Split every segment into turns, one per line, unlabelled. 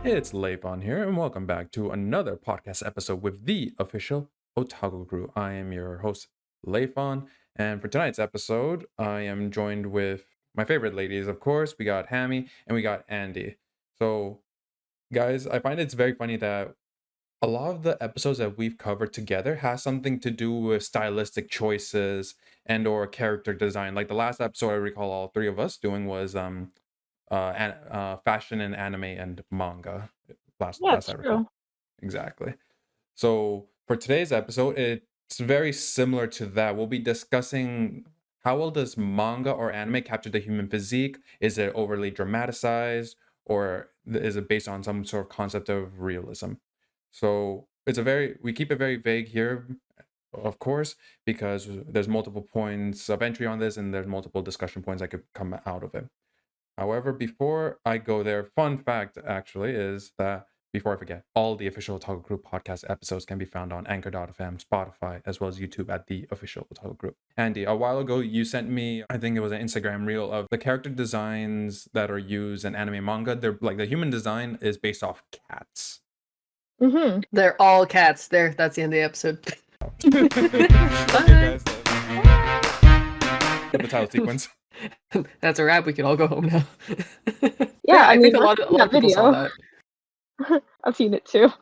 It's Leifon here, and welcome back to another podcast episode with the official Otaku Crew. I am your host, Leifon, and for tonight's episode, I am joined with my favorite ladies, of course. We got Hammy and we got Andy. So, guys, I find it's very funny that a lot of the episodes that we've covered together has something to do with stylistic choices and or character design. Like the last episode I recall all three of us doing was fashion and anime and manga. Last I recall.
True.
Exactly. So for today's episode, it's very similar to that. We'll be discussing how well does manga or anime capture the human physique? Is it overly dramatized, or is it based on some sort of concept of realism? So we keep it very vague here, of course, because there's multiple points of entry on this and there's multiple discussion points that could come out of it. However, before I go there, fun fact actually is that, before I forget, all the official Otaku Crew podcast episodes can be found on Anchor.fm, Spotify, as well as YouTube at the official Otaku Crew. Andy, a while ago you sent me, I think it was an Instagram reel of the character designs that are used in anime and manga. They're like the human design is based off cats.
Mm-hmm.
They're all cats. That's the end of the episode.
Okay, guys, get the title sequence.
That's a wrap. We can all go home now.
Yeah, I
think
mean,
a lot of people saw that.
I've seen it too.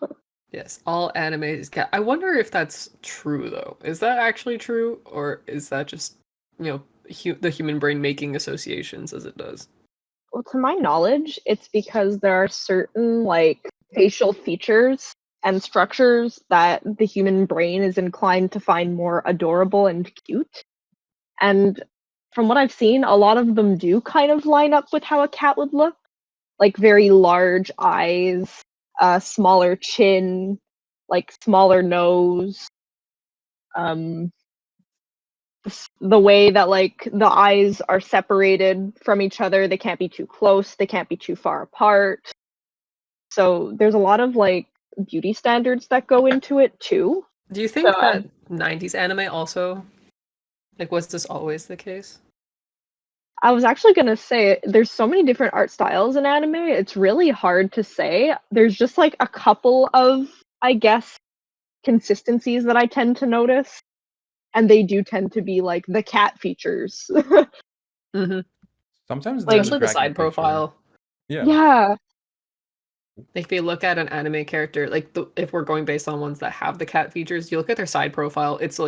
Yes, all anime is cat. I wonder if that's true though. Is that actually true, or is that just the human brain making associations as it does?
Well, to my knowledge, it's because there are certain facial features and structures that the human brain is inclined to find more adorable and cute. And from what I've seen, a lot of them do kind of line up with how a cat would look. Like very large eyes, smaller chin, smaller nose. The way that the eyes are separated from each other, they can't be too close, they can't be too far apart. So there's a lot of beauty standards that go into it too.
Do you think that 90s anime also, was this always the case?
I was actually going to say, there's so many different art styles in anime, it's really hard to say. There's just a couple of, I guess, consistencies that I tend to notice. And they do tend to be the cat features.
Mm-hmm.
Sometimes
especially the side profile.
Yeah.
If you look at an anime character, if we're going based on ones that have the cat features, you look at their side profile, it's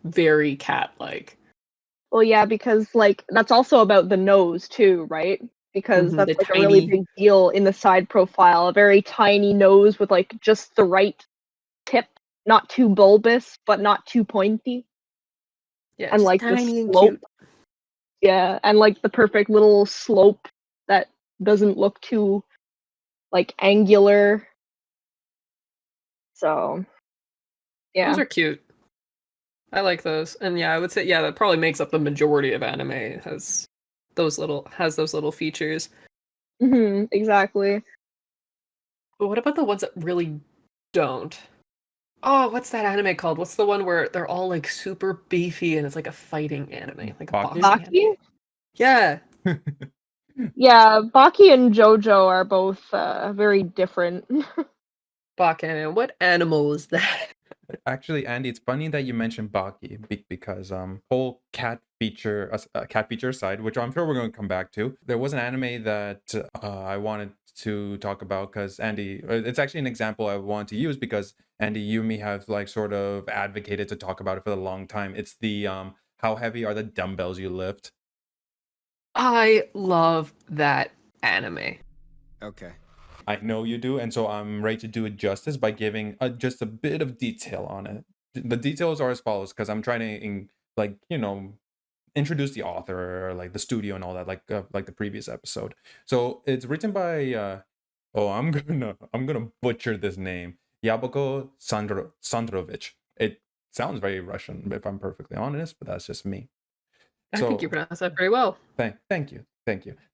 very cat-like.
Well, yeah, because that's also about the nose too, right? Because that's a really big deal in the side profile. A very tiny nose with just the right tip, not too bulbous, but not too pointy.
Yeah,
and
tiny
the slope. And cute. Yeah, and the perfect little slope that doesn't look too angular. So, yeah.
Those are cute. I like those. And yeah, I would say that probably makes up the majority of anime has those little features.
Mm-hmm, exactly.
But what about the ones that really don't? Oh, what's that anime called? What's the one where they're all super beefy and it's a fighting anime, a boxing anime? Yeah.
Yeah, Baki and JoJo are both very different.
Baki, what animal is that?
Actually, Andy, it's funny that you mentioned Baki because whole cat feature aside, which I'm sure we're going to come back to. There was an anime that I wanted to talk about because Andy, it's actually an example I want to use because Andy, you and me have sort of advocated to talk about it for a long time. It's the how heavy are the dumbbells you lift?
I love that anime.
Okay.
I know you do, and so I'm ready to do it justice by giving just a bit of detail on it. The details are as follows, because I'm trying to, introduce the author, or the studio and all that, like the previous episode. So it's written by Oh, I'm gonna butcher this name. Yabuko Sandrovich. It sounds very Russian, if I'm perfectly honest, but that's just me.
I think you
So
pronounced that very well.
thank you.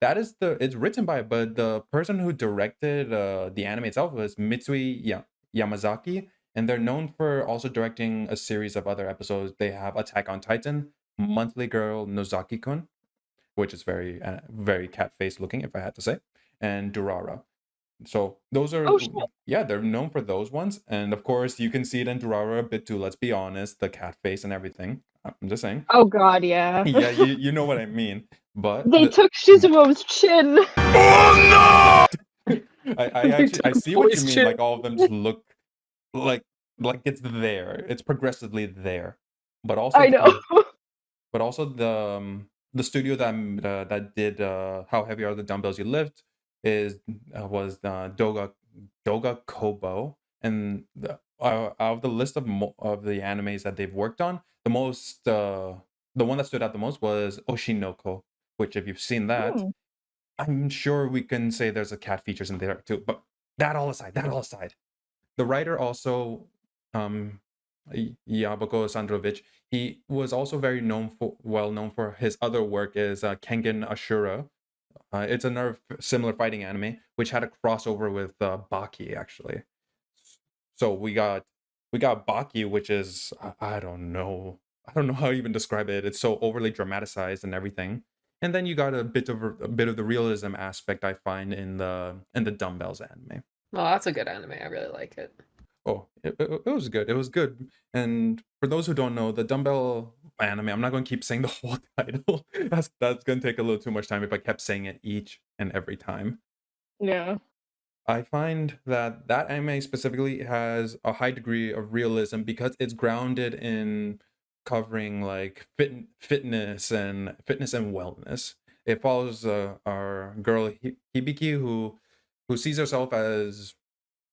That is it's written by, but the person who directed the anime itself was Mitsui Yamazaki, and they're known for also directing a series of other episodes. They have Attack on Titan, Monthly Girl Nozaki-kun, which is very cat face looking, if I had to say, and Durara. So those are,
Oh shit.
yeah, they're known for those ones, and of course you can see it in Durara a bit too. Let's be honest, the cat face and everything. I'm just saying.
Oh god, yeah.
Yeah, you know what I mean. But
They took Shizuo's chin.
I actually I see what you mean. Like all of them just look like it's there. It's progressively there, but also
I know.
but also the studio that did How Heavy Are the Dumbbells You Lift was Doga Kobo, and out of the list of the animes that they've worked on, the one that stood out the most was Oshinoko, which if you've seen that, I'm sure we can say there's a cat features in there too. But that all aside, the writer also, um, Yabuko Sandrovich, he was also well known for his other work is Kengen Ashura. It's another similar fighting anime, which had a crossover with Baki actually. So we got Baki, which is I don't know, how to even describe it. It's so overly dramatized and everything. And then you got a bit of the realism aspect I find in the Dumbbells anime.
Oh, that's a good anime. I really like it.
Oh, it was good. It was good. And for those who don't know, the Dumbbell anime, I'm not going to keep saying the whole title. That's going to take a little too much time if I kept saying it each and every time.
Yeah.
I find that anime specifically has a high degree of realism because it's grounded in covering like fitness and wellness. It follows our girl Hibiki who sees herself as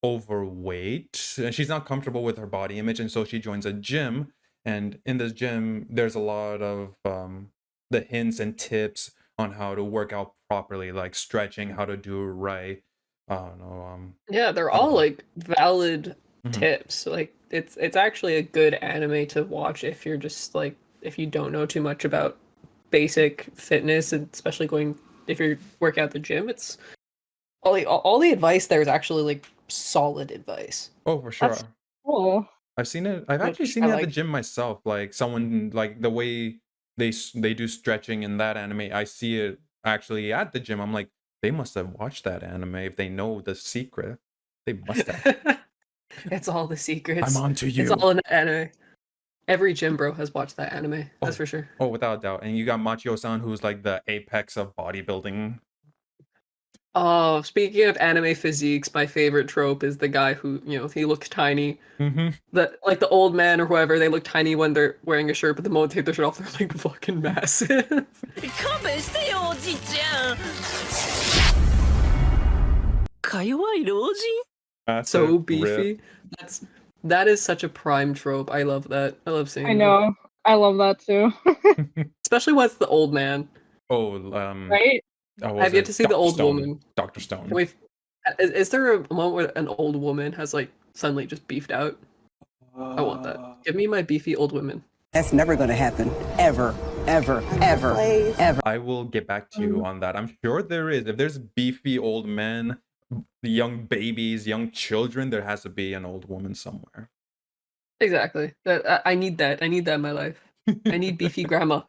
overweight and she's not comfortable with her body image, and so she joins a gym, and in this gym there's a lot of the hints and tips on how to work out properly, like stretching, how to do it right. I don't know.
Yeah, they're
all
all
the-
like valid
Mhm.
tips. Like it's actually a good anime to watch if you're just like if you don't know too much about basic fitness, and especially if you're working out at the gym. It's all the advice there is actually like solid advice.
Oh, for sure.
That's cool.
I've seen it. I've actually
Which
seen
I
it at the
like.
gym myself. Like someone, like the way they do stretching in that anime. I see it actually at the gym. I'm like, they must have watched that anime if they know the secret. They must have.
It's all the secrets.
I'm on to
It's
you.
all in the anime. Every gym bro has watched that anime. That's for sure.
Oh, without a doubt. And you got Machio-san, who's like the apex of bodybuilding.
Oh, speaking of anime physiques, my favorite trope is the guy who, he looks tiny.
Mm-hmm.
Like the old man or whoever, they look tiny when they're wearing a shirt, but the moment they take their shirt off, they're like fucking massive. So beefy. That is such a prime trope. I love that. I love seeing
I know. I love that too.
Especially when it's the old man.
Oh,
Right?
I've yet to see the old woman.
Dr. Stone.
Is there a moment where an old woman has like suddenly just beefed out? I want that. Give me my beefy old women.
That's never going to happen. Ever, ever, ever, ever.
I will get back to you on that. I'm sure there is. If there's beefy old men, young babies, young children, there has to be an old woman somewhere.
Exactly. I need that. I need that in my life. I need beefy grandma.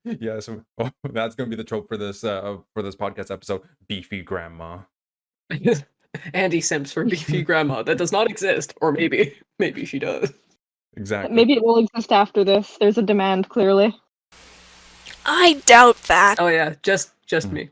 Yeah, so that's gonna be the trope for this podcast episode. Beefy grandma.
Andy Simps for beefy grandma. That does not exist, or maybe she does.
Exactly.
Maybe it will exist after this. There's a demand, clearly.
I doubt that.
Oh yeah, just me.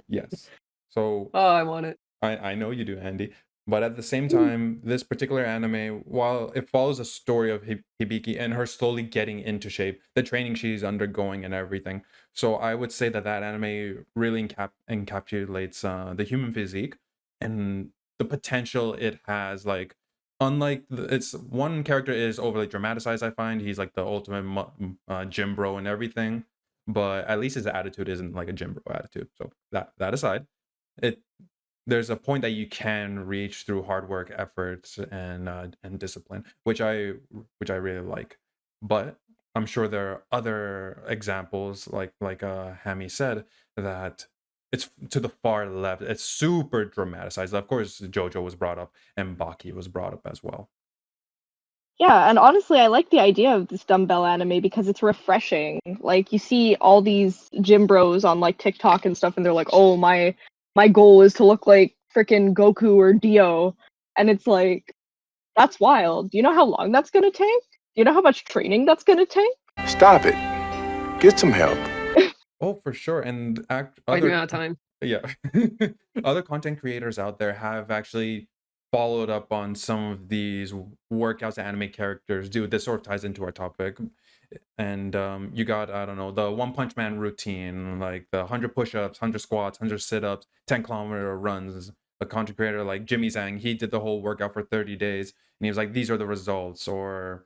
Yes. So
Oh, I want it.
I know you do, Andy. But at the same time, this particular anime, while it follows a story of Hibiki and her slowly getting into shape, the training she's undergoing and everything. So I would say that anime really encapsulates the human physique and the potential it has. Like, unlike it's one character is overly dramatized, I find. He's like the ultimate gym bro and everything. But at least his attitude isn't like a gym bro attitude. So that aside, it there's a point that you can reach through hard work, efforts, and discipline, which I really like. But I'm sure there are other examples, like Hammy said, that it's to the far left. It's super dramatized. Of course, JoJo was brought up, and Baki was brought up as well.
Yeah, and honestly, I like the idea of this dumbbell anime because it's refreshing. Like, you see all these gym bros on like TikTok and stuff, and they're like, "Oh, my goal is to look like freaking Goku or Dio," and it's like, that's wild. Do you know how long that's gonna take? Do you know how much training that's gonna take?
Stop it. Get some help.
Oh, for sure. And
Wiping out time.
yeah, other content creators out there have actually followed up on some of these workouts anime characters do. This sort of ties into our topic. And you got, I don't know, the One Punch Man routine, like the 100 push-ups, 100 squats, 100 sit-ups, 10-kilometer runs. A content creator like Jimmy Zhang, he did the whole workout for 30 days, and he was like, these are the results. Or,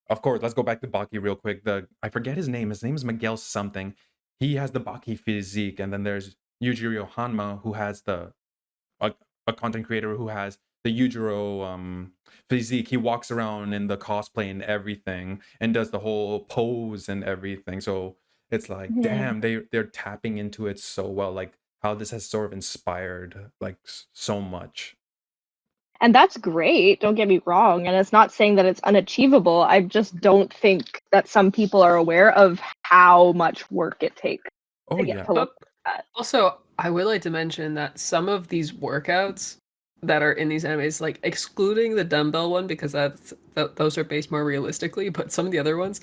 of course, let's go back to Baki real quick. I forget his name. His name is Miguel something. He has the Baki physique, and then there's Yujiro Hanma, who has a content creator who has the Yujiro physique. He walks around in the cosplay and everything, and does the whole pose and everything. So it's like, damn, they're tapping into it so well. Like how this has sort of inspired like so much.
And that's great, don't get me wrong, and it's not saying that it's unachievable. I just don't think that some people are aware of how much work it takes to get to look like that.
Also, I would like to mention that some of these workouts that are in these animes, like excluding the dumbbell one because those are based more realistically, but some of the other ones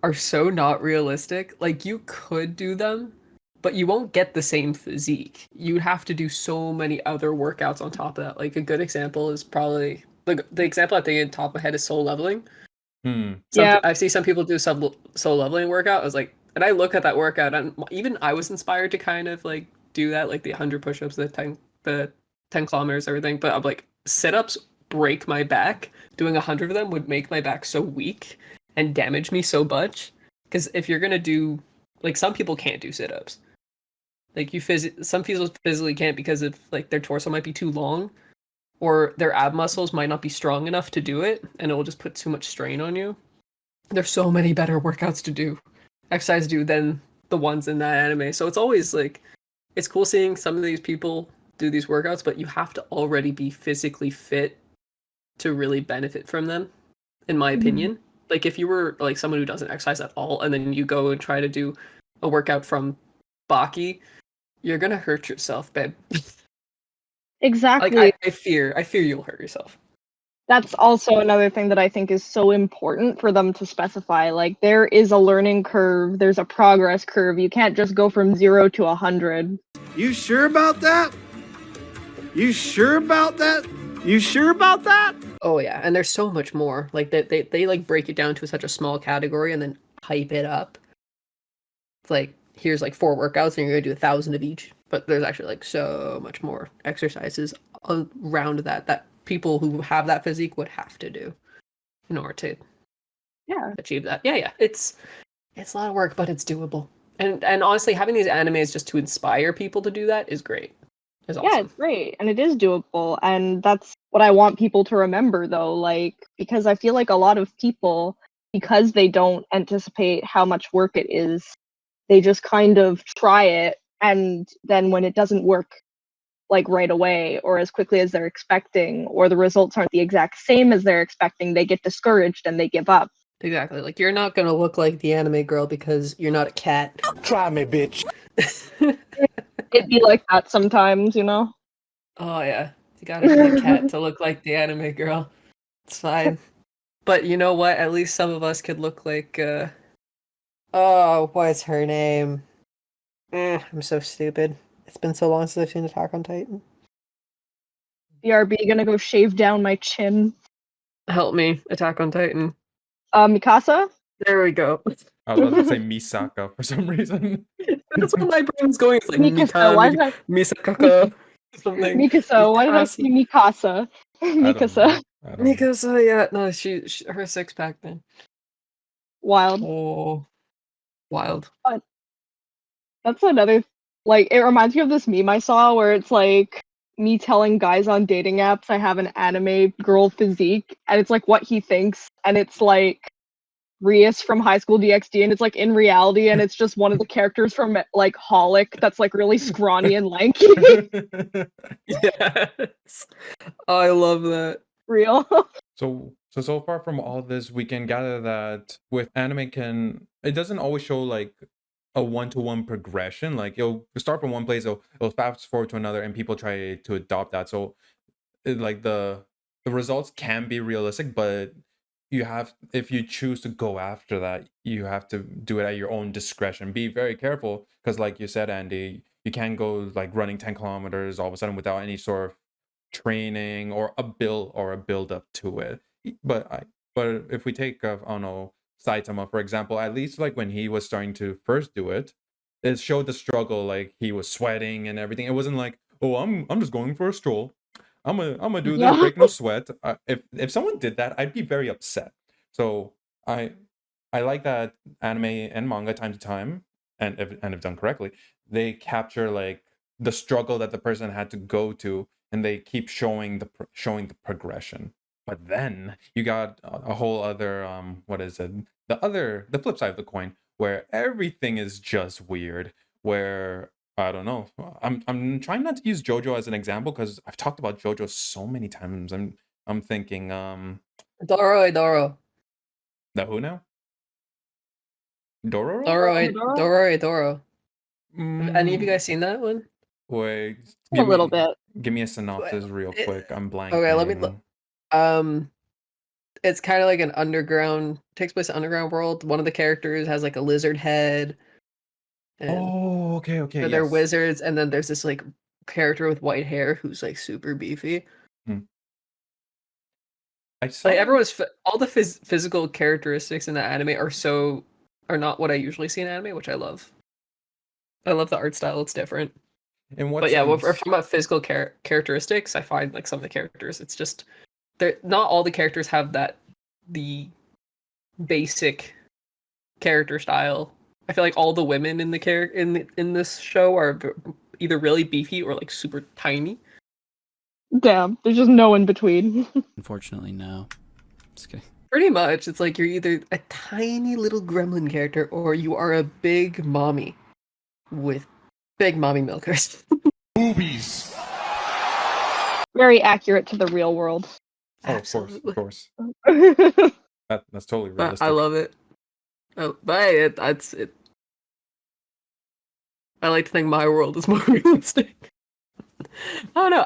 are so not realistic. Like, you could do them, but you won't get the same physique. You'd have to do so many other workouts on top of that. Like, a good example is probably the example I think in top of my head is soul leveling. I see some people do some soul leveling workout. I was like, and I look at that workout, and even I was inspired to kind of like do that, like the 100 push-ups, the 10 kilometers, everything. But I'm like, sit-ups break my back. Doing 100 of them would make my back so weak and damage me so much. Because if you're gonna do, like, some people can't do sit-ups. Like, some people physically can't because of like their torso might be too long, or their ab muscles might not be strong enough to do it, and it will just put too much strain on you. There's so many better workouts to do, exercise to do than the ones in that anime. So it's always like, it's cool seeing some of these people do these workouts, but you have to already be physically fit to really benefit from them, in my opinion. Like, if you were like someone who doesn't exercise at all, and then you go and try to do a workout from Baki, you're gonna hurt yourself, babe.
Exactly.
Like, I fear you'll hurt yourself.
That's also another thing that I think is so important for them to specify. Like, there is a learning curve, there's a progress curve. You can't just go from 0 to 100.
You sure about that? You sure about that? You sure about that?
Oh yeah, and there's so much more. Like, they like break it down to such a small category and then hype it up. It's like, here's like 4 workouts and you're gonna do 1,000 of each. But there's actually like so much more exercises around that people who have that physique would have to do in order to achieve that. Yeah. It's a lot of work, but it's doable. And honestly, having these animes just to inspire people to do that is great. It's awesome.
Yeah, it's great, and it is doable, and that's what I want people to remember, though, like, because I feel like a lot of people, because they don't anticipate how much work it is, they just kind of try it, and then when it doesn't work, like, right away, or as quickly as they're expecting, or the results aren't the exact same as they're expecting, they get discouraged and they give up.
Exactly. Like, you're not gonna look like the anime girl because you're not a cat.
Try me, bitch.
It'd be like that sometimes, you know?
Oh yeah, you gotta be a cat to look like the anime girl. It's fine. But you know what? At least some of us could look like, oh, what's her name? I'm so stupid. It's been so long since I've seen Attack on Titan.
BRB, gonna go shave down my chin.
Help me, Attack on Titan.
Mikasa?
There we go.
I was about to say Misaka for some reason.
That's what my brain's going. It's like
Mikasa,
Misaka. Something.
Mikasa, why did I say Mikasa? Mikasa.
Mikasa, yeah. No, she her 6-pack, man.
Wild.
Oh, wild.
That's another, like, it reminds me of this meme I saw where it's like, me telling guys on dating apps I have an anime girl physique, and it's like what he thinks, and it's like Rias from High School DxD, and it's like in reality, and it's just one of the characters from like Holic that's like really scrawny and lanky.
Yes. I love that.
Real.
So far from all this, we can gather that with anime it doesn't always show like a one-to-one progression. Like it'll start from one place, it'll fast forward to another, and people try to adopt that. So like the results can be realistic, but if you choose to go after that, you have to do it at your own discretion. Be very careful, because like you said, Andy, you can't go like running 10 kilometers all of a sudden without any sort of training or a build up to it. But if we take I don't know, Saitama for example, at least like when he was starting to first do it, it showed the struggle. Like he was sweating and everything. It wasn't like, oh, I'm just going for a stroll. I'm gonna do this, break no sweat. If someone did that, I'd be very upset. So I like that anime and manga time to time, and if done correctly, they capture like the struggle that the person had to go to, and they keep showing the progression. But then you got a whole other what is it? The flip side of the coin, where everything is just weird. Where I don't know. I'm trying not to use JoJo as an example because I've talked about JoJo so many times. I'm thinking
Doro.
the who now? Dororo?
Doro. Have any of you guys seen that one?
Wait,
A little bit.
Give me a synopsis real quick. I'm blanking.
Okay, let me look. It's kind of like an takes place in underground world. One of the characters has like a lizard head.
Oh, okay.
They're wizards, and then there's this like character with white hair who's like super beefy.
I saw
like all the physical characteristics in the anime are not what I usually see in anime, which I love. I love the art style; it's different. But yeah, if we're talking about physical characteristics, I find like some of the characters, it's just not all the characters have the basic character style. I feel like all the women in the in this show are either really beefy or like super tiny.
Damn, there's just no in between.
Unfortunately, no. Just kidding.
Pretty much, it's like you're either a tiny little gremlin character or you are a big mommy with big mommy milkers.
Boobies.
Very accurate to the real world.
Oh, of course. That's totally
But
realistic.
I love it. But it's I like to think my world is more realistic. I don't know.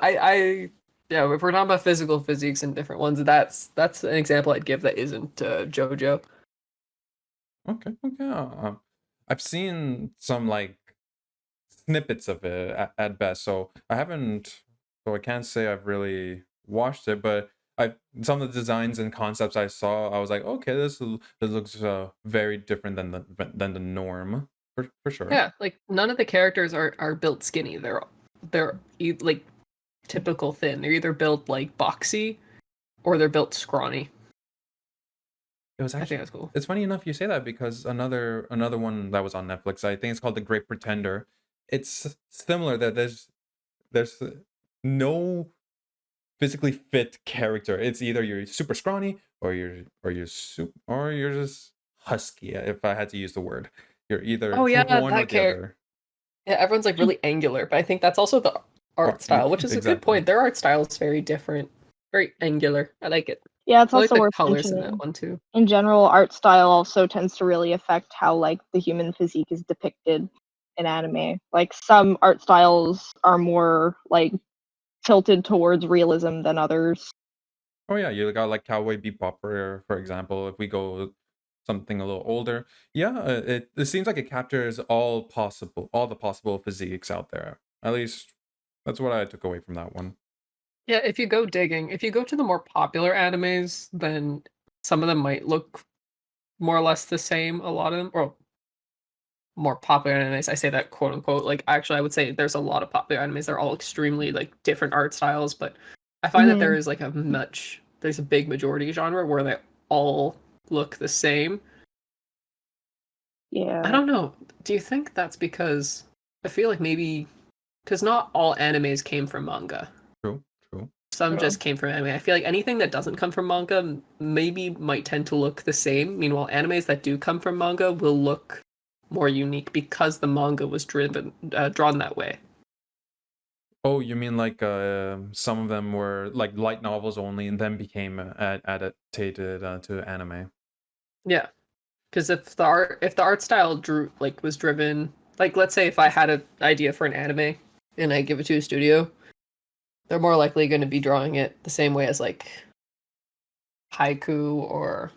Yeah, if we're talking about physical physiques and different ones, that's an example I'd give that isn't JoJo.
Okay. I've seen some like snippets of it at best, so I can't say I've really watched it, but some of the designs and concepts I saw, I was like, okay, this looks very different than the norm for sure.
Yeah, like none of the characters are built skinny. They're like typical thin. They're either built like boxy or they're built scrawny.
I think
that's cool.
It's funny enough you say that, because another one that was on Netflix, I think it's called The Great Pretender. It's similar that there's no physically fit character. It's either you're super scrawny or you're just husky. If I had to use the word, you're either one or the other.
Yeah, everyone's like really angular, but I think that's also the art style, which is a good point. Their art style is very different, very angular. I like it.
Yeah, it's
I
also
like the
worth
colors in
mentioning.
that one too.
In general, art style also tends to really affect how like the human physique is depicted in anime. Like some art styles are more like tilted towards realism than others.
Oh yeah, you got like Cowboy Bebop for example. If we go something a little older, yeah, it seems like it captures all the possible physiques out there. At least that's what I took away from that one.
Yeah, if you go to the more popular animes, then some of them might look more or less the same. A lot of them, or more popular animes, I say that quote unquote. Like actually, I would say there's a lot of popular animes. They're all extremely like different art styles, but I find that there is like there's a big majority genre where they all look the same.
Yeah.
I don't know. Do you think that's because I feel like maybe because not all animes came from manga.
True.
Some just came from anime. I feel like anything that doesn't come from manga maybe might tend to look the same. Meanwhile, animes that do come from manga will look more unique because the manga was drawn that way.
Oh, you mean like some of them were like light novels only and then became adapted to anime?
Yeah, because if the art style was driven, like let's say if I had an idea for an anime and I give it to a studio, they're more likely going to be drawing it the same way as like Haiku or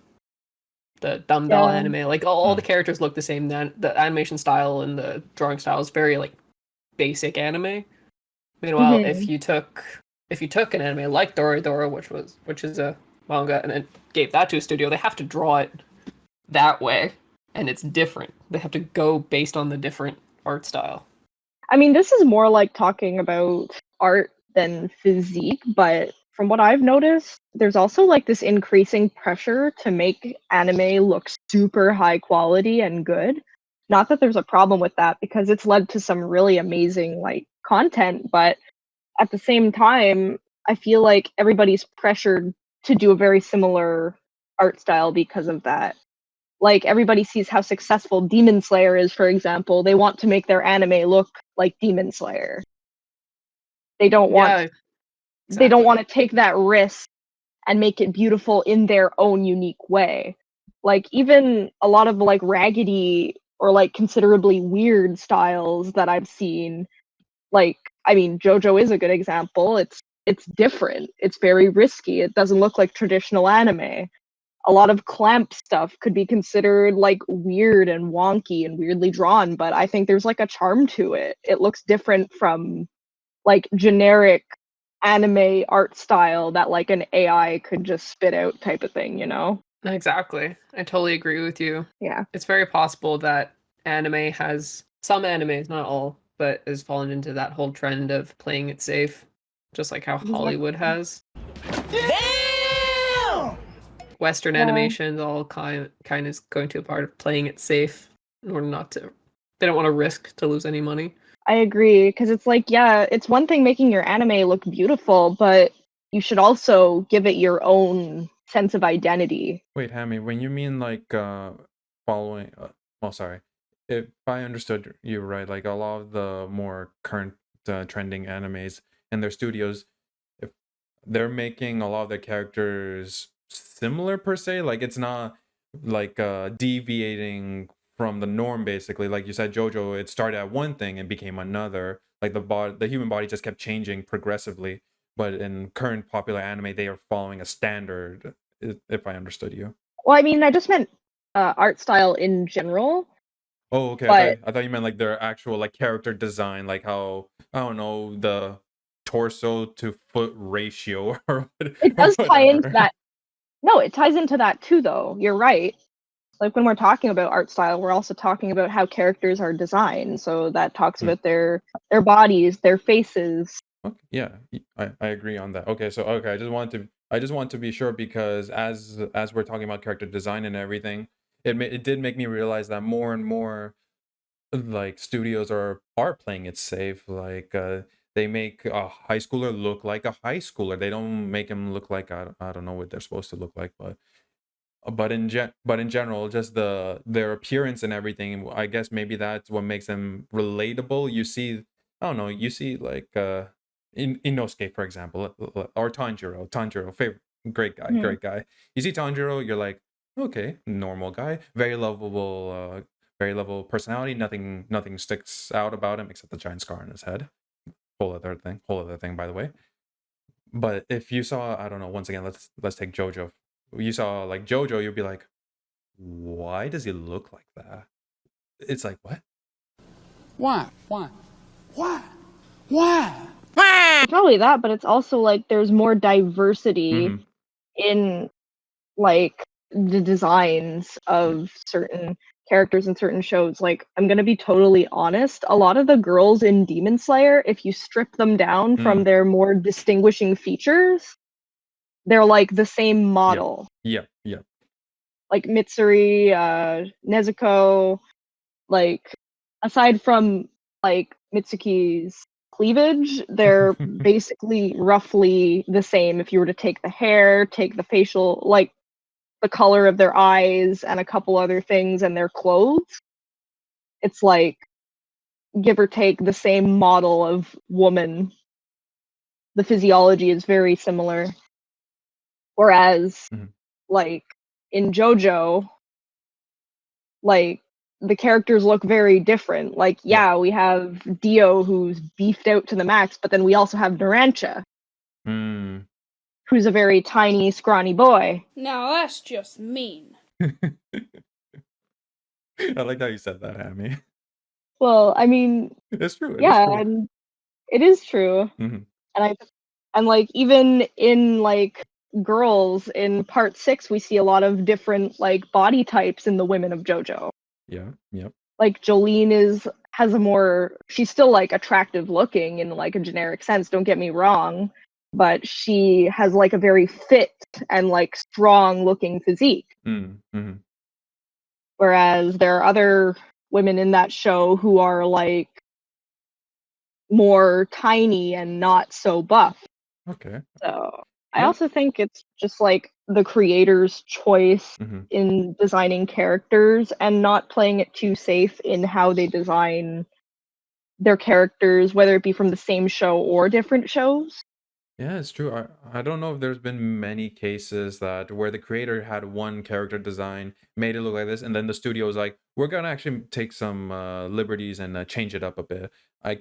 the Dumb Doll anime. Like all the characters look the same. The animation style and the drawing style is very like basic anime. Meanwhile, if you took an anime like Dora, which is a manga, and then gave that to a studio, they have to draw it that way, and it's different. They have to go based on the different art style.
I mean, this is more like talking about art than physique, but from what I've noticed, there's also like this increasing pressure to make anime look super high quality and good. Not that there's a problem with that, because it's led to some really amazing like content, but at the same time, I feel like everybody's pressured to do a very similar art style because of that. Like everybody sees how successful Demon Slayer is, for example. They want to make their anime look like Demon Slayer. They don't want they don't want to take that risk and make it beautiful in their own unique way. Like even a lot of like raggedy or like considerably weird styles that I've seen, like I mean JoJo is a good example. It's different. It's very risky. It doesn't look like traditional anime. A lot of clamp stuff could be considered like weird and wonky and weirdly drawn, but I think there's like a charm to it. It looks different from like generic anime art style that like an AI could just spit out type of thing, you know?
Exactly. I totally agree with you.
Yeah.
It's very possible that anime has some animes, not all, but has fallen into that whole trend of playing it safe, just like how Hollywood has.
Damn!
Western animations all kind is going to a part of playing it safe in order not to. They don't want to risk to lose any money.
I agree, because it's like, yeah, it's one thing making your anime look beautiful, but you should also give it your own sense of identity.
Wait, Hammy, when you mean like following, sorry, if I understood you right, like a lot of the more current trending animes and their studios, if they're making a lot of their characters similar per se, like it's not like deviating from the norm basically. Like you said, JoJo, it started at one thing and became another. Like the human body just kept changing progressively. But in current popular anime, they are following a standard, if I understood you.
Well, I mean, I just meant art style in general.
Oh, okay.
But
I thought you meant like their actual like character design, like how, I don't know, the torso to foot ratio or
it does tie into
whatever.
that. No, it ties into that too, though. You're right. Like when we're talking about art style, we're also talking about how characters are designed. So that talks about their bodies, their faces.
Okay, yeah, I agree on that. Okay, so okay, I just want to be sure, because as we're talking about character design and everything, it did make me realize that more and more like studios are playing it safe. Like they make a high schooler look like a high schooler. They don't make him look like I don't know what they're supposed to look like, but in general, just their appearance and everything, I guess maybe that's what makes them relatable. You see, I don't know, you see like Inosuke, for example, or Tanjiro, favorite, great guy. You see Tanjiro, you're like, okay, normal guy, very lovable personality. Nothing sticks out about him except the giant scar on his head. Whole other thing, by the way. But if you saw, I don't know, once again, let's take JoJo. You saw like JoJo, you'd be like, why does he look like that? It's like, what?
Why?
It's not only that, but it's also like there's more diversity in like the designs of certain characters in certain shows. Like, I'm gonna be totally honest, a lot of the girls in Demon Slayer, if you strip them down from their more distinguishing features, they're like the same model.
Yeah.
Like Mitsuri, Nezuko, like aside from like Mitsuki's cleavage, they're basically roughly the same. If you were to take the hair, take the facial, like the color of their eyes and a couple other things and their clothes, it's like give or take the same model of woman. The physiology is very similar. Whereas, like, in JoJo, like, the characters look very different. Like, yeah, we have Dio, who's beefed out to the max, but then we also have Narancha, who's a very tiny, scrawny boy.
Now that's just mean.
I like how you said that, Hammy.
Well, I mean,
it's true.
And it is true. And like even in like girls in part 6, we see a lot of different like body types in the women of JoJo.
Yeah. Yep.
Like Jolene has a more, she's still like attractive looking in like a generic sense, don't get me wrong, but she has like a very fit and like strong looking physique. Whereas there are other women in that show who are like more tiny and not so buff.
Okay.
So I also think it's just like the creator's choice in designing characters and not playing it too safe in how they design their characters, whether it be from the same show or different shows.
Yeah, it's true. I don't know if there's been many cases that where the creator had one character design, made it look like this, and then the studio was like, we're gonna actually take some liberties and change it up a bit. I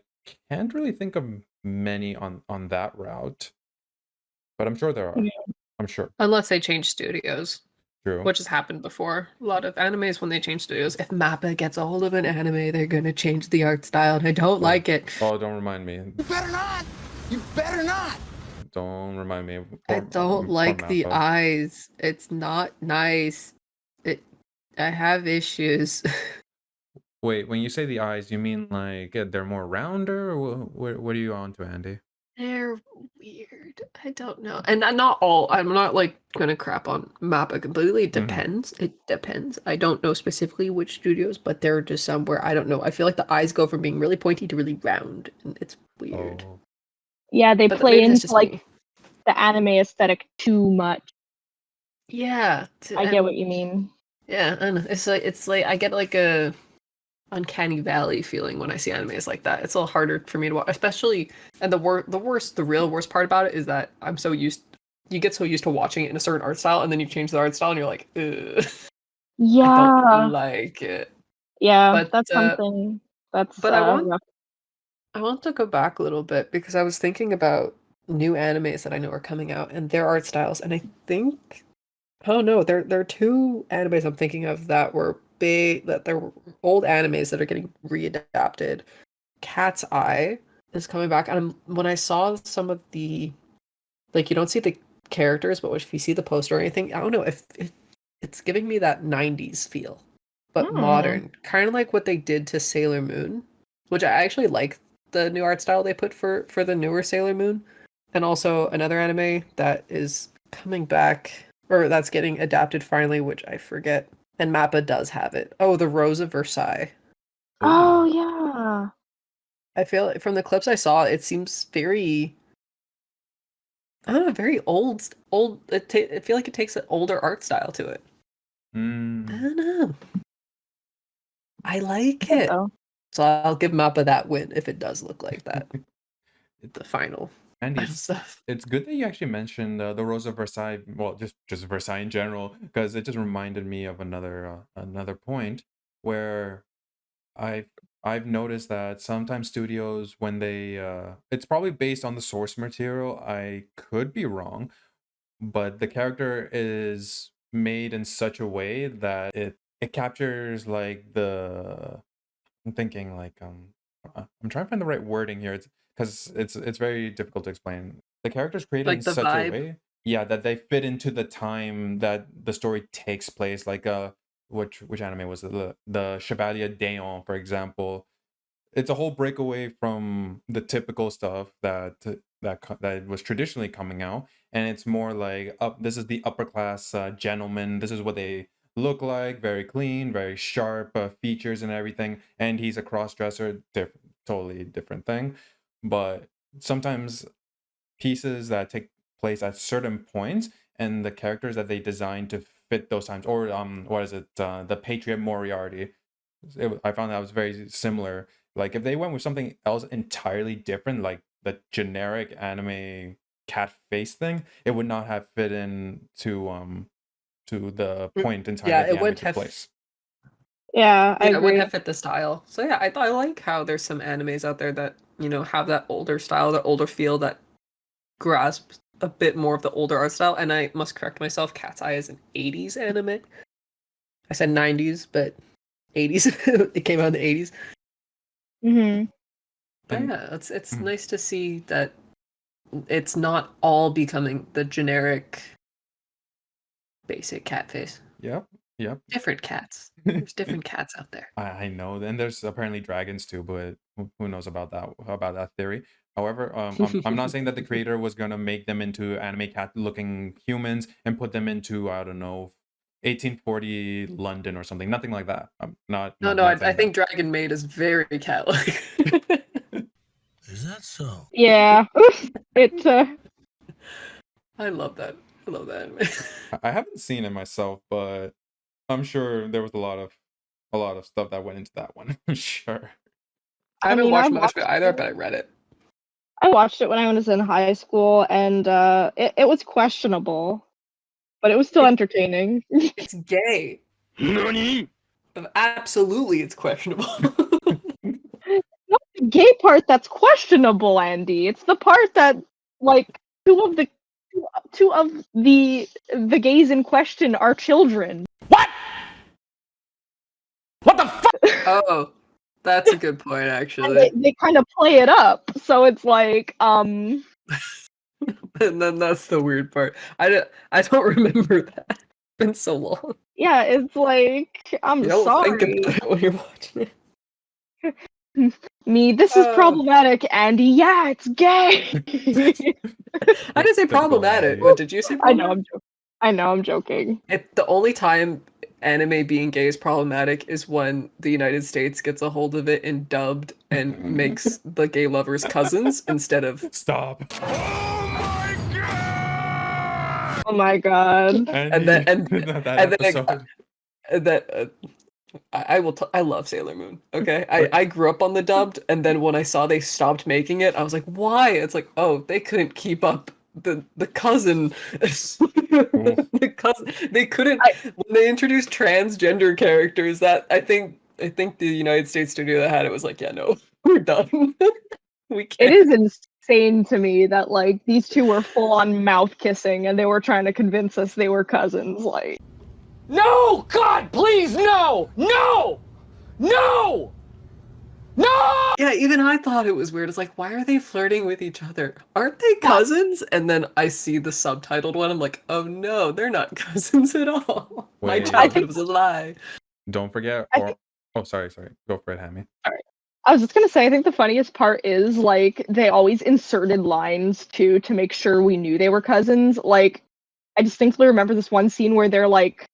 can't really think of many on that route, but I'm sure there are. I'm sure.
Unless they change studios.
True.
Which has happened before. A lot of animes, when they change studios, if Mappa gets a hold of an anime, they're gonna change the art style, and I don't like it.
Oh, don't remind me.
You better not! You better not!
Don't remind me.
I don't like the eyes. It's not nice. I have issues.
Wait, when you say the eyes, you mean like they're more rounder, or what are you on to, Andy?
They're weird. I don't know. And not all. I'm not like gonna crap on Mappa completely. It depends. It depends. I don't know specifically which studios, but there are just some where I don't know. I feel like the eyes go from being really pointy to really round, and it's weird.
Oh.
Yeah, they
But
play
maybe that's
into
just
like
me.
the anime aesthetic too much.
Yeah,
I get what you mean.
Yeah, and it's like I get like a uncanny valley feeling when I see animes like that. It's a little harder for me to watch, especially. And the real worst part about it is that you get so used to watching it in a certain art style, and then you change the art style, and you're like, ugh.
Yeah,
I don't like it.
Yeah,
but
that's something that's.
But
rough.
I want to go back a little bit because I was thinking about new animes that I know are coming out and their art styles, and I think, oh no, there are two animes I'm thinking of that were big, that they're old animes that are getting readapted. Cat's Eye is coming back, and when I saw some of the, like, you don't see the characters, but if you see the poster or anything, I don't know if it's giving me that 90s feel, but modern, kind of like what they did to Sailor Moon, which I actually like the new art style they put for the newer Sailor Moon. And also another anime that is coming back, or that's getting adapted finally, which I forget. And Mappa does have it. Oh, The Rose of Versailles.
Oh yeah.
I feel from the clips I saw, it seems very, I don't know, very old. I feel like it takes an older art style to it. I don't know. I like it. So I'll give Mappa that win if it does look like that. The final.
And it's good that you actually mentioned the Rose of Versailles. Well, just Versailles in general, because it just reminded me of another point where I've noticed that sometimes studios, when they it's probably based on the source material. I could be wrong, but the character is made in such a way that it captures like the. I'm thinking like I'm trying to find the right wording here. It's because it's very difficult to explain. The characters created
Like
in
the
such
vibe?
a way, yeah, that they fit into the time that the story takes place. Like which anime was it? The Chevalier d'Eon, for example. It's a whole breakaway from the typical stuff that was traditionally coming out, and it's more like this is the upper class gentleman. This is what they look like, very clean, very sharp features and everything, and he's a cross-dresser, totally different thing. but sometimes pieces that take place at certain points and the characters that they designed to fit those times, or what is it, the Patriot Moriarty, I found that was very similar. Like if they went with something else entirely different, like the generic anime cat face thing, it would not have fit in to the point in time
Yeah,
that the
it
anime
wouldn't
took
have.
place.
Yeah, I
Yeah, it wouldn't
agree.
have fit the style. So yeah, I like how there's some animes out there that, you know, have that older style, that older feel, that grasp a bit more of the older art style. And I must correct myself, Cat's Eye is an 80s anime. I said 90s, but 80s. It came out in the 80s.
Mm-hmm.
But
And
yeah, it's nice to see that it's not all becoming the generic basic cat face.
yep,
Different cats. There's different cats out there.
I know. And there's apparently dragons too, but who knows about that theory. However, I'm not saying that the creator was gonna make them into anime cat looking humans and put them into, I don't know, 1840 London or something. Nothing like that. I'm not.
No,
not
I
saying
think Dragon Maid is very cat-like.
Is that so?
Yeah. It
I love that. I love that anime.
I haven't seen it myself, but I'm sure there was a lot of stuff that went into that one. I'm sure.
I haven't
mean,
watched
I've
much of it
watched
either,
it.
but I read it.
I watched it when I was in high school, and it was questionable, but it was still entertaining.
It's gay.
Nani?
Absolutely, it's questionable.
Not the gay part that's questionable, Andy. It's the part that, like, two of the gays in question are children.
Oh, that's a good point,
And
actually.
they kind of play it up, so it's like
And then that's the weird part. I don't remember that. It's been so long.
yeah, it's like, I'm
You don't think
sorry.
about it when you're watching it.
Me, this is problematic, Andy. Yeah, it's gay.
I didn't say
Typical
problematic.
Andy.
What did you say?
I know,
Problematic?
I'm joking.
The only time anime being gay is problematic is when the United States gets a hold of it and dubbed and makes the gay lovers cousins instead of.
Stop.
Oh my god.
And then
that
and then
episode.
I love Sailor Moon. Okay, I grew up on the dubbed, and then when I saw they stopped making it, I was like, why? It's like, oh, they couldn't keep up the cousin. The cousin, they couldn't. When they introduced transgender characters, that I think the United States studio that had it was like, yeah, no, we're done. We can't.
It is insane to me that, like, these two were full on mouth kissing and they were trying to convince us they were cousins. Like,
No! God, please, no! No! No! No!
Yeah, even I thought it was weird. It's like, why are they flirting with each other? Aren't they cousins? And then I see the subtitled one. I'm like, oh no, they're not cousins at all. My
Wait.
childhood was a lie.
Don't forget. Oh, sorry. Go for it, Hammy.
I was just gonna say, I think the funniest part is, like, they always inserted lines too to make sure we knew they were cousins. Like, I distinctly remember this one scene where they're like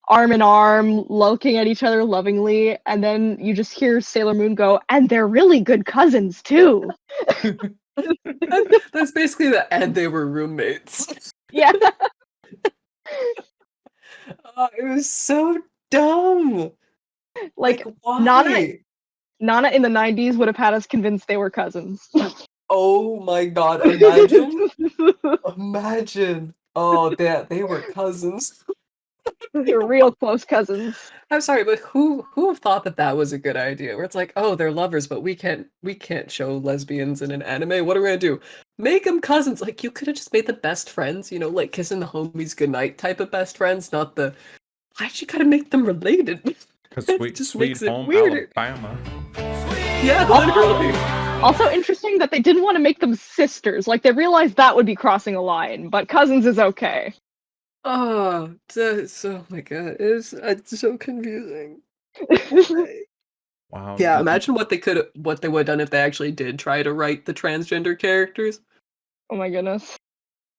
arm in arm, looking at each other lovingly, and then you just hear Sailor Moon go, and they're really good cousins too.
That's basically the end. They were roommates.
Yeah.
Oh, it was so dumb.
Like,
why?
Nana in the 90s would have had us convinced they were cousins.
Oh my god, imagine. Imagine. Oh, they were cousins.
They're real close cousins.
I'm sorry, but who have thought that was a good idea? Where it's like, oh, they're lovers, but we can't show lesbians in an anime. What are we gonna do? Make them cousins. Like, you could have just made the best friends, you know, like kissing the homies goodnight type of best friends, not the. Why'd you gotta make them related?
Because
It just
sweet
makes it
home
weirder.
Alabama.
Yeah, literally.
Also interesting that they didn't want to make them sisters. Like, they realized that would be crossing a line, but cousins is okay.
Oh, oh my god, it's so confusing.
Wow.
Yeah, imagine what they would have done if they actually did try to write the transgender characters.
Oh my goodness.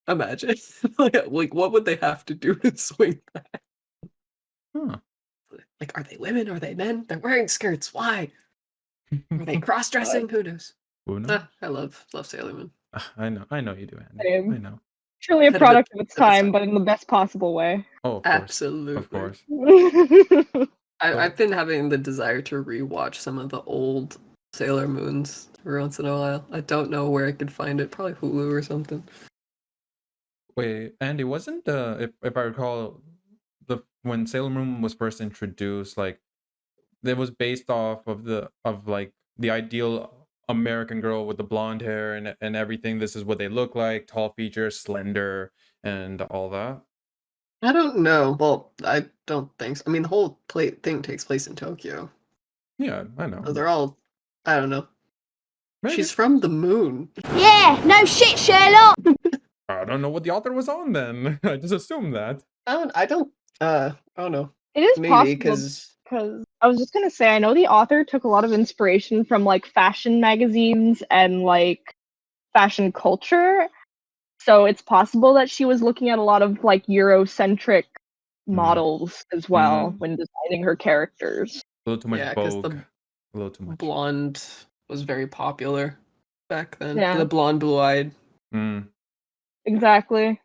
Imagine. Like, what would they have to do to swing that?
Huh.
Like, are they women? Are they men? They're wearing skirts. Why? Are they cross-dressing? Who knows?
Uno?
I love Sailor Moon.
I know you do, Andy.
Same.
I know.
Truly a
Ahead of
product of
it-
its
of its
time,
time.
but in the best possible way.
Oh, of course.
Absolutely.
Of course.
I've been having the desire to rewatch some of the old Sailor Moons every once in a while. I don't know where I could find it. Probably Hulu or something.
Wait, Andy, wasn't if I recall, when Sailor Moon was first introduced, like it was based off of the ideal American girl with the blonde hair and everything. This is what they look like: tall features, slender, and all that.
I don't know. Well, I don't think so. I mean, the whole thing takes place in Tokyo.
Yeah, I know.
So they're all, I don't know.
Maybe.
She's from the moon.
Yeah, no shit, Sherlock.
I don't know what the author was on then. I just assumed that.
I don't know.
It is
Maybe
possible
because
because I was just gonna say I know the author took a lot of inspiration from like fashion magazines and like fashion culture. So it's possible that she was looking at a lot of like Eurocentric models as well when designing her characters.
A little too much
because
Vogue.
the
A little too much.
blonde was very popular back then.
Yeah.
The blonde, blue-eyed,
Mm.
Exactly.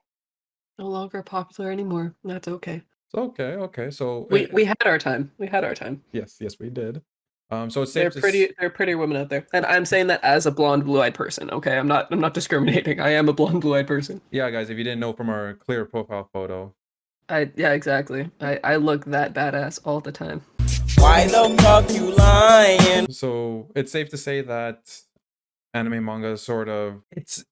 no longer popular anymore. That's okay.
So okay. So
We had our time. We had our time.
yes, we did. So it's safe
There are pretty women out there, and I'm saying that as a blonde, blue-eyed person. Okay, I'm not discriminating. I am a blonde, blue-eyed person.
Yeah, guys, if you didn't know from our clear profile photo.
Yeah, exactly. I look that badass all the time.
Why the fuck you lying?
So it's safe to say that anime manga is sort of it's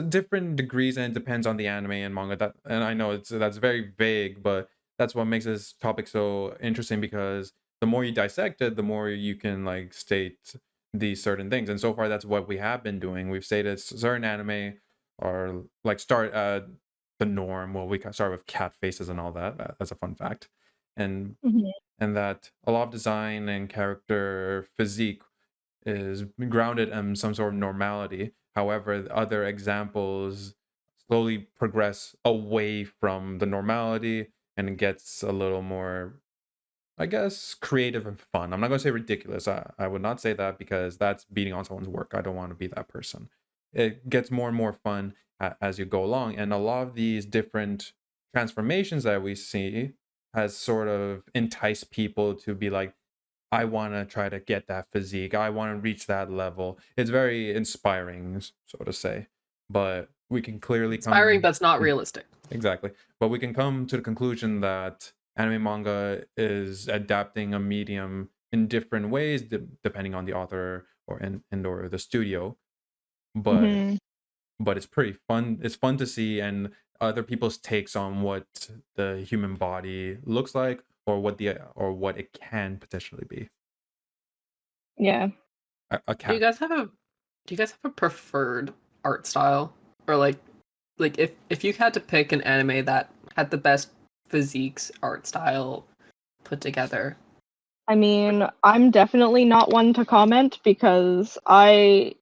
different degrees and it depends on the anime and manga. And I know that's very vague, but that's what makes this topic so interesting, because the more you dissect it, the more you can like state these certain things. And so far that's what we have been doing. We've stated certain anime are like start at the norm. Well, we can start with cat faces and all that. That's a fun fact. And and that a lot of design and character physique is grounded in some sort of normality. However, the other examples slowly progress away from the normality and it gets a little more, I guess, creative and fun. I'm not going to say ridiculous. I would not say that, because that's beating on someone's work. I don't want to be that person. It gets more and more fun as you go along. And a lot of these different transformations that we see has sort of enticed people to be like, I want to try to get that physique. I want to reach that level. It's very inspiring, so to say. But we can clearly
Inspiring, that's not realistic.
Exactly. But we can come to the conclusion that anime manga is adapting a medium in different ways depending on the author or the studio. But but it's pretty fun. It's fun to see, and other people's takes on what the human body looks like, or what it can potentially be.
Yeah.
A cat.
Do you guys have a preferred art style, or like if you had to pick an anime that had the best physiques art style put together?
I mean, I'm definitely not one to comment because I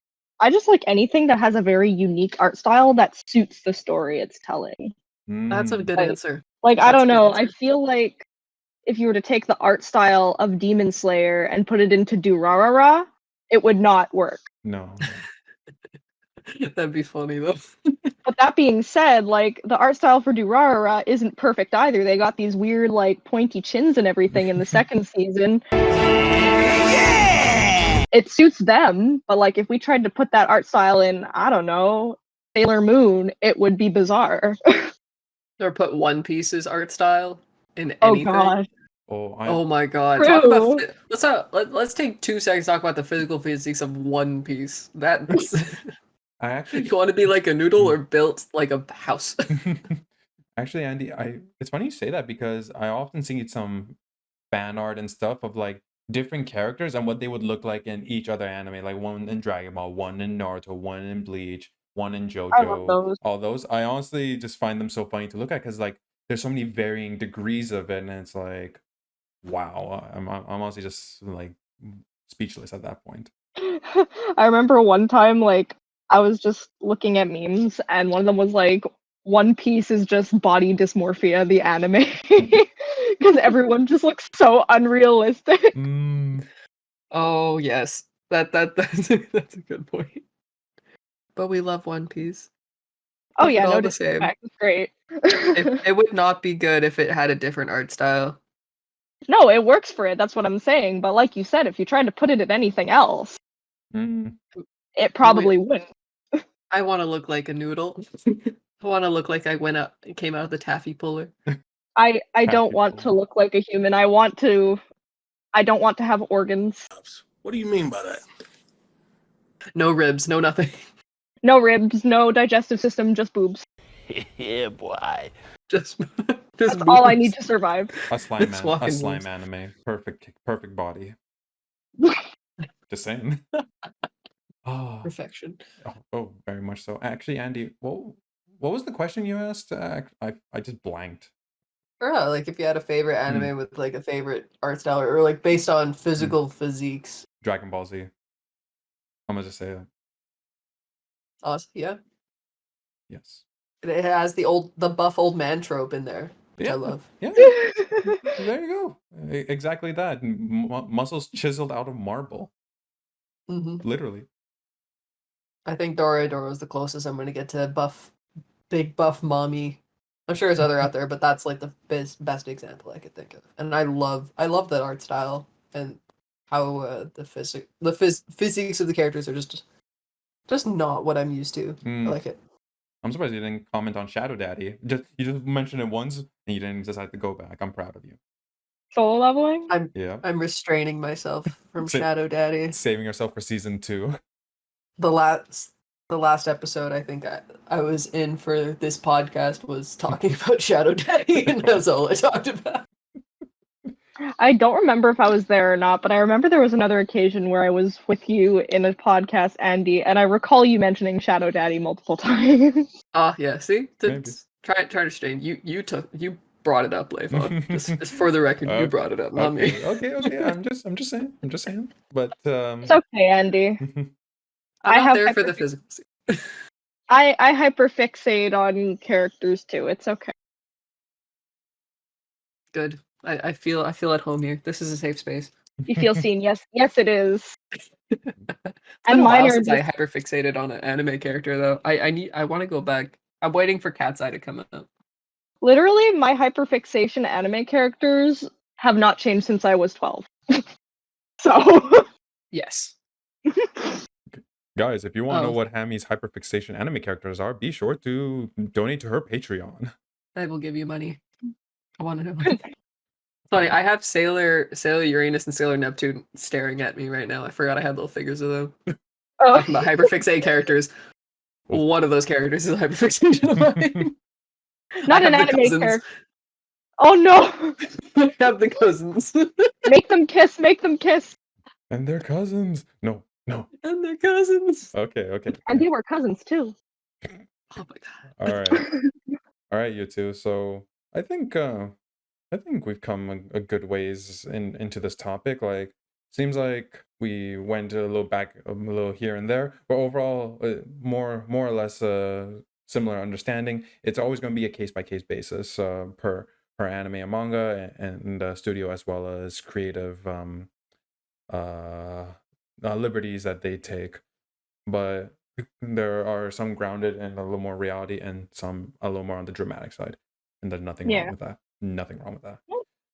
just like anything that has a very unique art style that suits the story it's telling.
That's a good answer.
Like, I
That's a
don't
good
know.
answer.
I feel like if you were to take the art style of Demon Slayer and put it into Durarara, it would not work.
No.
That'd be funny though.
But that being said, like the art style for Durarara isn't perfect either. They got these weird like pointy chins and everything in the second season. Yeah! It suits them, but like if we tried to put that art style in, I don't know, Sailor Moon, it would be bizarre.
Or put One Piece's art style in
Oh
anything.
god.
Oh my god.
True.
Let's take 2 seconds to talk about the physical physiques of One Piece. That's
I actually
you want to be like a noodle or built like a house?
Actually, Andy, it's funny you say that, because I often see some fan art and stuff of like different characters and what they would look like in each other anime, like one in Dragon Ball, one in Naruto, one in Bleach, one in JoJo.
I love those.
All those. I honestly just find them so funny to look at, because like there's so many varying degrees of it, and it's like, wow. I'm honestly just like speechless at that point.
I remember one time, like, I was just looking at memes, and one of them was like, One Piece is just body dysmorphia, the anime. Because everyone just looks so unrealistic.
Oh yes. That's that's a good point. But we love One Piece.
Oh
Keep it
yeah,
all
no
the same.
disrespect. It's great.
It would not be good if it had a different art style.
No, it works for it. That's what I'm saying. But like you said, if you tried to put it in anything else, it probably wouldn't.
I want to look like a noodle. I want to look like I came out of the taffy puller.
I don't want to look like a human. I don't want to have organs.
What do you mean by that?
No ribs, no nothing.
No ribs, no digestive system, just boobs.
Yeah, boy.
Just
That's all I need to survive.
A slime
Just
man, a
walking
slime
boobs.
anime. Perfect body. Just saying. Oh,
Perfection.
oh, very much so. Actually, Andy, what was the question you asked? I just blanked.
Or like if you had a favorite anime with like a favorite art style or like based on physical physiques.
Dragon Ball Z. I'm gonna just say that.
Awesome. Yeah.
Yes.
It has the buff old man trope in there, which I love.
Yeah. There you go. Exactly that. Muscles chiseled out of marble. Literally.
I think Dora is the closest I'm going to get to big buff mommy. I'm sure there's other out there, but that's like the best example I could think of. And I love that art style and how the physiques of the characters are just not what I'm used to. I like it.
I'm surprised you didn't comment on Shadow Daddy. You just mentioned it once and you didn't decide to go back. I'm proud of you.
Solo leveling?
I'm restraining myself from Shadow Daddy.
Saving yourself for season 2.
The last episode I think I was in for this podcast was talking about Shadow Daddy, and that's all I talked about.
I don't remember if I was there or not, but I remember there was another occasion where I was with you in a podcast, Andy, and I recall you mentioning Shadow Daddy multiple times.
Yeah, see? Try to strain. You brought it up, Leifon. just for the record, you brought it up, not me.
Okay. I'm just saying. But
It's okay, Andy.
I'm not there for the physics.
I hyperfixate on characters too. It's okay.
Good. I feel at home here. This is a safe space.
You feel seen. Yes, it is.
It's
and
been a
mine
while
are
since I hyperfixated on an anime character though. I want to go back. I'm waiting for Cat's Eye to come out.
Literally, my hyperfixation anime characters have not changed since I was 12. So
yes.
Guys, if you want to know what Hammy's hyperfixation anime characters are, be sure to donate to her Patreon.
I will give you money. I want to know. Funny, I have Sailor Uranus and Sailor Neptune staring at me right now. I forgot I had little figures of them. Talking about hyperfixate characters. One of those characters is a hyperfixation of mine.
Not an anime character. Oh no!
I have the cousins.
Make them kiss.
And they're cousins. No.
And they're cousins.
Okay.
And they were cousins too.
Oh my god.
All right, you two. So I think we've come a good ways into this topic. Like, seems like we went a little here and there, but overall, more or less similar understanding. It's always going to be a case-by-case basis per anime and manga and studio, as well as creative liberties that they take. But there are some grounded and a little more reality, and some a little more on the dramatic side, and there's nothing wrong with that. Nothing wrong with that.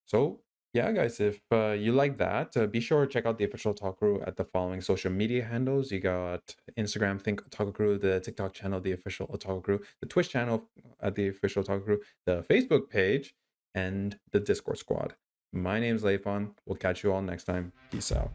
So yeah, guys, if you like that, be sure to check out the official Otaku Crew at the following social media handles. You got Instagram, Otaku Crew, the TikTok channel, the official Otaku Crew, the Twitch channel at the official Otaku Crew, the Facebook page, and the Discord squad. My name's Leifon. We'll catch you all next time. Peace out.